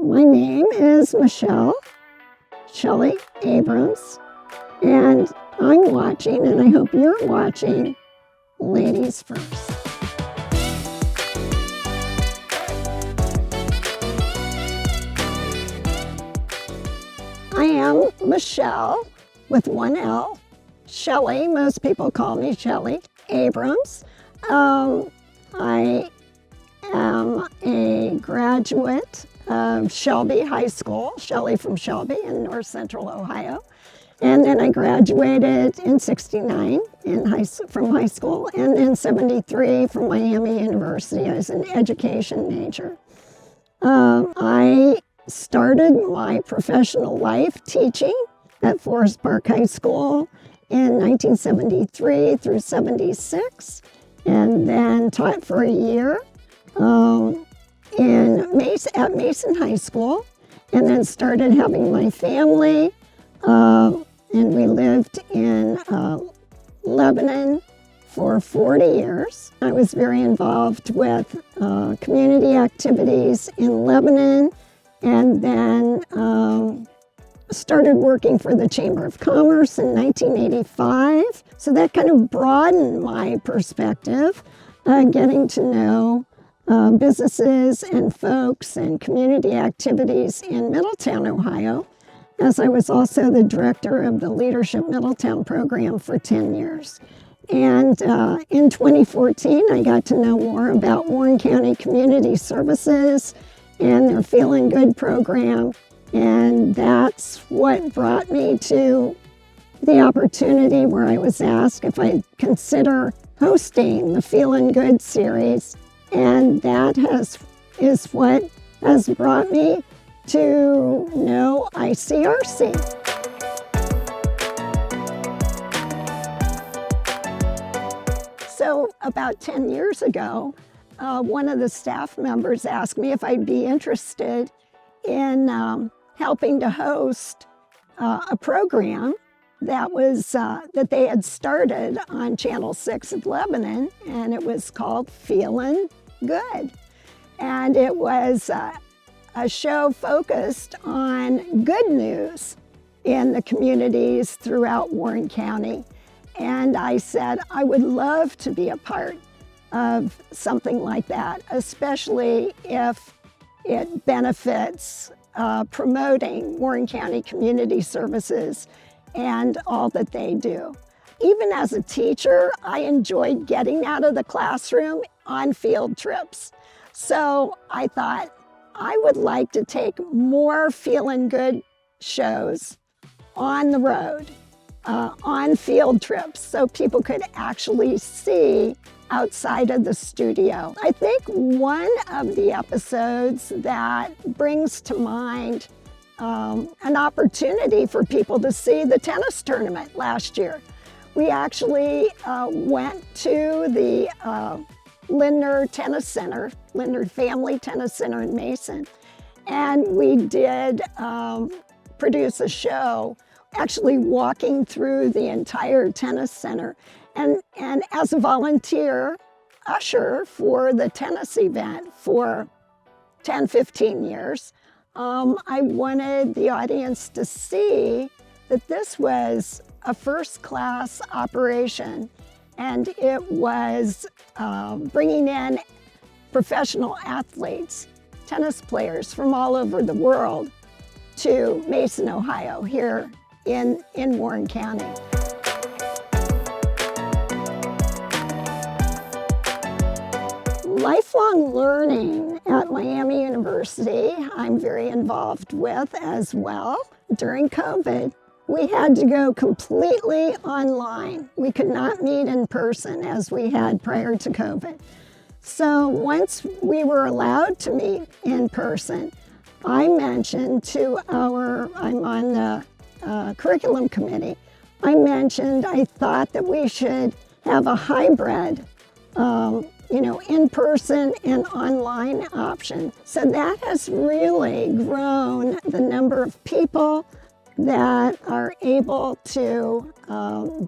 My name is Michele, Shelly Abrams, and I'm watching, and I hope you're watching, Ladies First. I am Michele with one L, Shelly. Most people call me Shelly Abrams. I am a graduate of Shelby High School, Shelly from Shelby in North Central Ohio. And then I graduated in '69 from high school, and in '73 from Miami University as an education major. I started my professional life teaching at Forest Park High School in 1973 through '76, and then taught for a year at Mason High School, and then started having my family, and we lived in Lebanon for 40 years. I was very involved with community activities in Lebanon, and then started working for the Chamber of Commerce in 1985. So that kind of broadened my perspective, getting to know businesses and folks and community activities in Middletown, Ohio, as I was also the director of the Leadership Middletown program for 10 years. And in 2014, I got to know more about Warren County Community Services and their Feeling Good program. And that's what brought me to the opportunity where I was asked if I'd consider hosting the Feeling Good series. And that is what has brought me to know ICRC. So about 10 years ago, one of the staff members asked me if I'd be interested in helping to host a program that they had started on Channel 6 of Lebanon, and it was called Feeling Good. And it was a show focused on good news in the communities throughout Warren County. And I said, I would love to be a part of something like that, especially if it benefits promoting Warren County Community Services and all that they do. Even as a teacher, I enjoyed getting out of the classroom on field trips. So I thought I would like to take more Feeling Good shows on the road, on field trips, so people could actually see outside of the studio. I think one of the episodes that brings to mind an opportunity for people to see the tennis tournament last year. We actually went to the Lindner Tennis Center, Lindner Family Tennis Center in Mason, and we did produce a show actually walking through the entire tennis center. And as a volunteer usher for the tennis event for 10, 15 years, I wanted the audience to see that this was a first-class operation, and it was bringing in professional athletes, tennis players from all over the world to Mason, Ohio, here in Warren County. Lifelong learning at Miami University, I'm very involved with as well. During COVID, we had to go completely online. We could not meet in person as we had prior to COVID. So once we were allowed to meet in person, I mentioned to I'm on the curriculum committee, I thought that we should have a hybrid in-person and online option. So that has really grown the number of people that are able to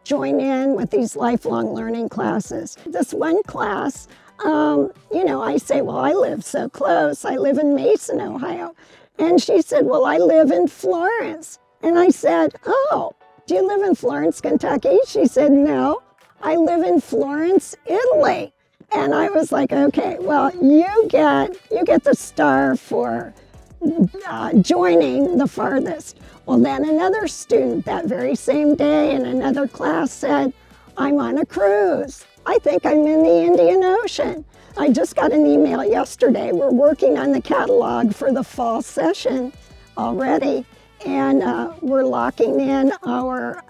join in with these lifelong learning classes. This one class, I say, well, I live so close. I live in Mason, Ohio. And she said, well, I live in Florence. And I said, oh, do you live in Florence, Kentucky? She said, no, I live in Florence, Italy. And I was like, okay, well, you get the star for joining the farthest. Well, then another student that very same day in another class said, I'm on a cruise. I think I'm in the Indian Ocean. I just got an email yesterday. We're working on the catalog for the fall session already, and we're locking in our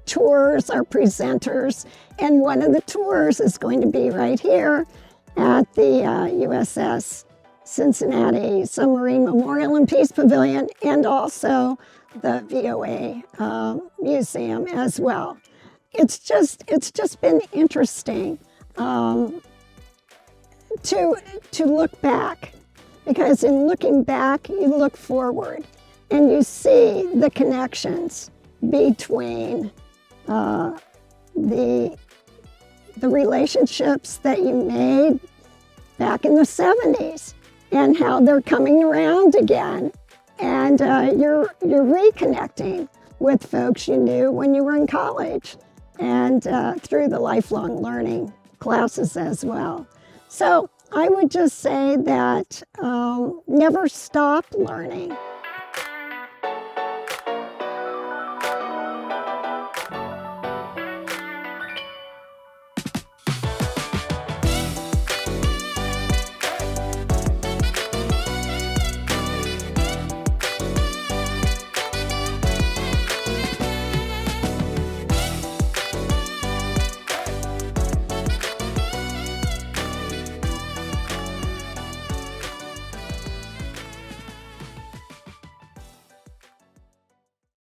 tours, our presenters, and one of the tours is going to be right here at the USS Cincinnati Submarine Memorial and Peace Pavilion, and also the VOA Museum as well. It's just been interesting to look back, because in looking back, you look forward and you see the connections between the relationships that you made back in the 70s and how they're coming around again, and you're reconnecting with folks you knew when you were in college and through the lifelong learning classes as well. So I would just say that never stop learning.